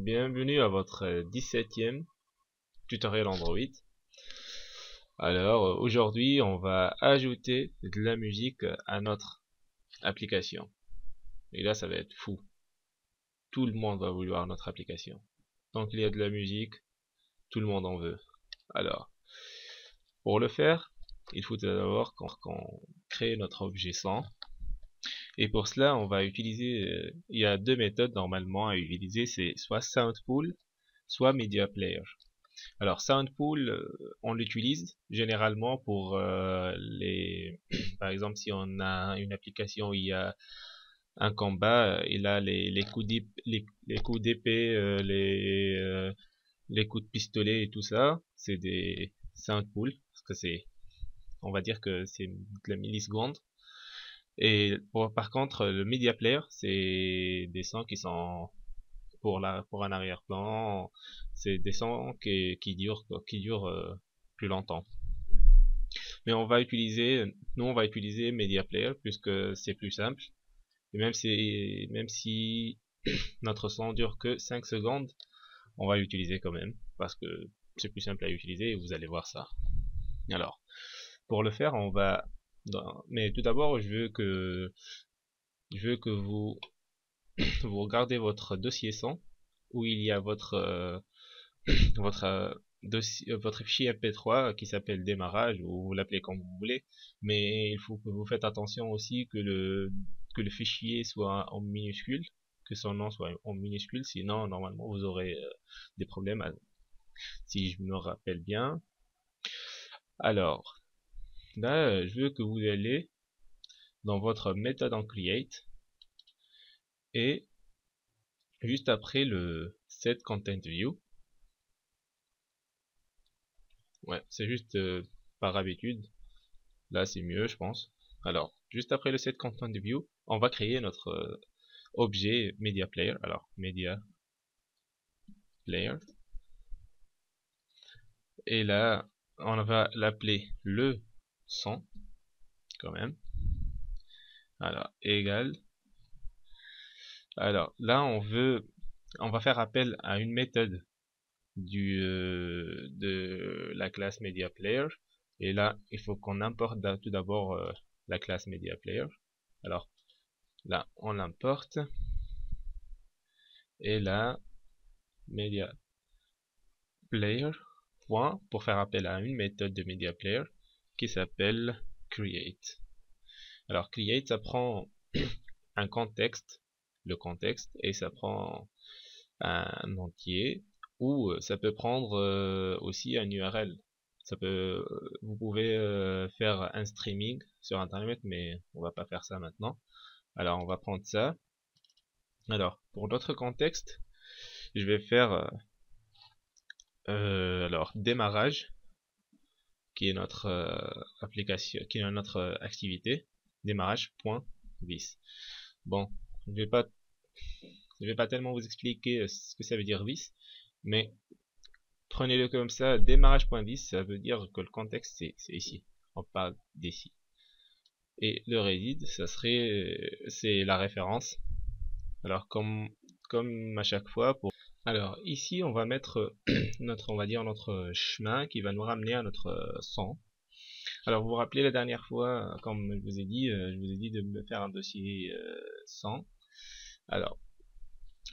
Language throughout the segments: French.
Bienvenue à votre 17e tutoriel Android. Alors aujourd'hui on va ajouter de la musique à notre application. Et là ça va être fou. Tout le monde va vouloir notre application. Tant qu'il y a de la musique, tout le monde en veut. Alors, pour le faire, il faut d'abord qu'on crée notre objet sans. Et pour cela, on va utiliser, il y a deux méthodes normalement à utiliser, c'est soit SoundPool, soit Media Player. Alors SoundPool, on l'utilise généralement pour par exemple si on a une application où il y a un combat, et là les coups d'épée, les coups de pistolet et tout ça, c'est des SoundPool parce que on va dire que c'est de la milliseconde. Et par contre, le Media Player, c'est des sons qui sont pour un arrière-plan, c'est des sons qui durent plus longtemps. Mais nous on va utiliser Media Player puisque c'est plus simple. Et même si notre son dure que 5 secondes, on va l'utiliser quand même parce que c'est plus simple à utiliser et vous allez voir ça. Alors, pour le faire, mais tout d'abord, je veux que vous regardez votre dossier son où il y a votre fichier MP3 qui s'appelle démarrage, ou vous l'appelez comme vous voulez, mais il faut que vous faites attention aussi que le fichier soit en minuscule, que son nom soit en minuscule, sinon normalement vous aurez des problèmes, si je me rappelle bien. Alors, là, je veux que vous allez dans votre méthode en create, et juste après le set content view, ouais, c'est juste par habitude, là c'est mieux je pense. Alors, juste après le set content view, on va créer notre objet media player. Alors, media player, et là on va l'appeler le son quand même. Alors, égal. Alors là on va faire appel à une méthode de la classe media player, et là il faut qu'on importe tout d'abord la classe media player. Alors là on l'importe, et là media player point pour faire appel à une méthode de media player qui s'appelle create. Alors create, ça prend un contexte, le contexte, et ça prend un entier, ou ça peut prendre aussi un URL. Vous pouvez faire un streaming sur internet, mais on va pas faire ça maintenant. Alors on va prendre ça. Alors pour notre contexte, je vais faire alors démarrage, qui est notre application, qui est notre activité, démarrage.vis. Bon, je vais pas tellement vous expliquer ce que ça veut dire vis, mais prenez-le comme ça, démarrage.vis, ça veut dire que le contexte c'est ici, on parle d'ici. Et le resid, c'est la référence. Alors comme à chaque fois, alors ici on va mettre on va dire notre chemin qui va nous ramener à notre son. Alors vous vous rappelez la dernière fois, comme je vous ai dit de me faire un dossier 100. Alors,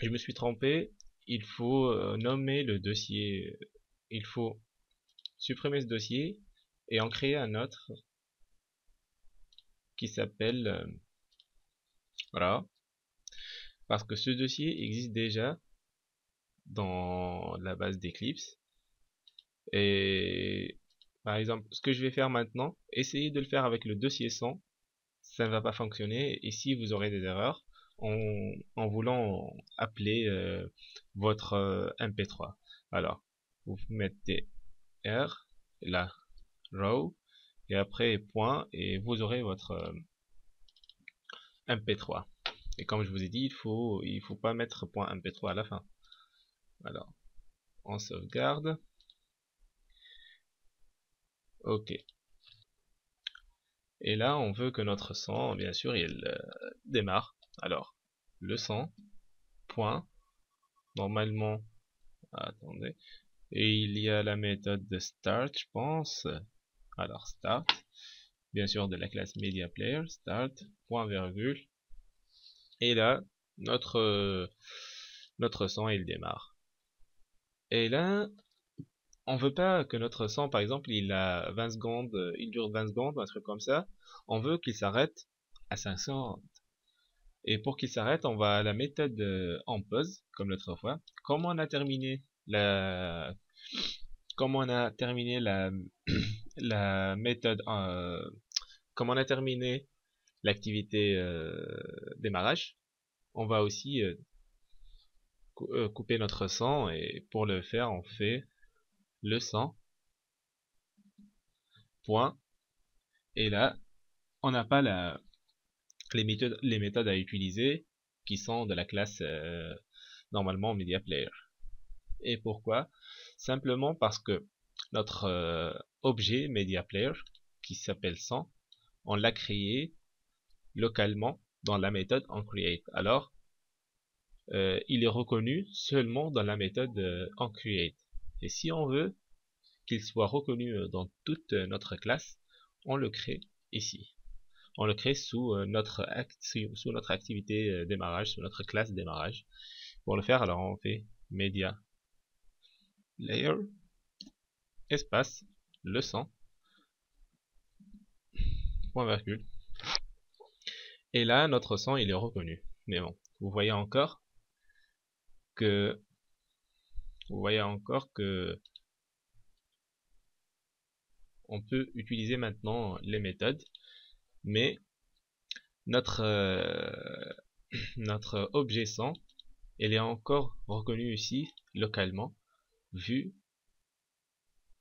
je me suis trompé, il faut nommer le dossier, il faut supprimer ce dossier et en créer un autre qui s'appelle, voilà, parce que ce dossier existe déjà dans la base d'Eclipse. Et par exemple, ce que je vais faire maintenant, essayez de le faire avec le dossier 100, ça ne va pas fonctionner, et si vous aurez des erreurs en voulant appeler votre MP3. Alors, vous mettez R, la row, et après point, et vous aurez votre MP3. Et comme je vous ai dit, il faut pas mettre .mp3 à la fin. Alors, on sauvegarde. Ok. Et là, on veut que notre son, bien sûr, il démarre. Alors, le son, point, normalement, attendez, et il y a la méthode de start, je pense. Alors start, bien sûr de la classe media player, start, point virgule, et là, notre son il démarre. Et là, on veut pas que notre son, par exemple, il a 20 secondes, il dure 20 secondes, un truc comme ça. On veut qu'il s'arrête à 500. Et pour qu'il s'arrête, on va à la méthode en pause, comme l'autre fois. Comment on a terminé la, comment on a terminé la méthode, comment on a terminé l'activité démarrage, on va aussi couper notre son, et pour le faire, on fait le son, point, et là, on n'a pas les méthodes à utiliser qui sont de la classe normalement media player. Et pourquoi? Simplement parce que notre objet media player qui s'appelle son, on l'a créé localement dans la méthode onCreate. Alors, il est reconnu seulement dans la méthode onCreate. Et si on veut qu'il soit reconnu dans toute notre classe, on le crée ici. On le crée sous notre activité démarrage, sous notre classe démarrage. Pour le faire, alors on fait media layer espace le son point virgule. Et là, notre son il est reconnu. Mais bon, vous voyez encore que on peut utiliser maintenant les méthodes, mais notre notre objet son, il est encore reconnu ici localement, vu,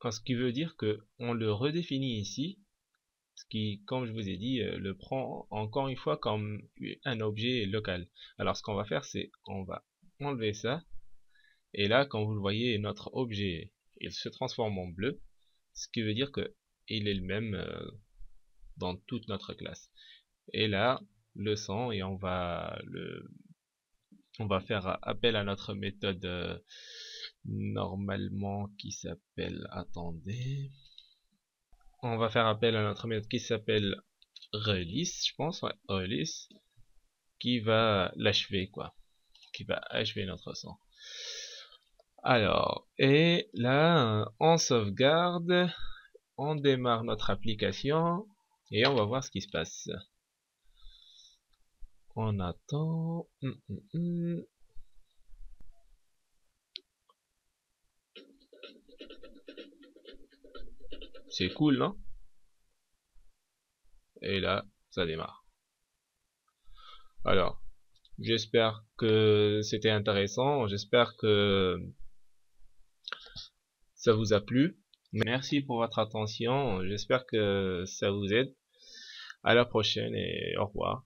ce qui veut dire que on le redéfinit ici, ce qui, comme je vous ai dit, le prend encore une fois comme un objet local. Alors ce qu'on va faire, c'est on va enlever ça, et là, quand vous le voyez, notre objet il se transforme en bleu, ce qui veut dire que il est le même dans toute notre classe. Et là, le son, et on va faire appel à notre méthode normalement qui s'appelle, attendez, on va faire appel à notre méthode qui s'appelle release, je pense, ouais, release, qui va l'achever, quoi, qui va achever notre son. Alors, et là, on sauvegarde, on démarre notre application, et on va voir ce qui se passe. On attend. C'est cool, non? Et là, ça démarre. Alors, j'espère que c'était intéressant, j'espère que ça vous a plu. Merci pour votre attention, j'espère que ça vous aide. À la prochaine et au revoir.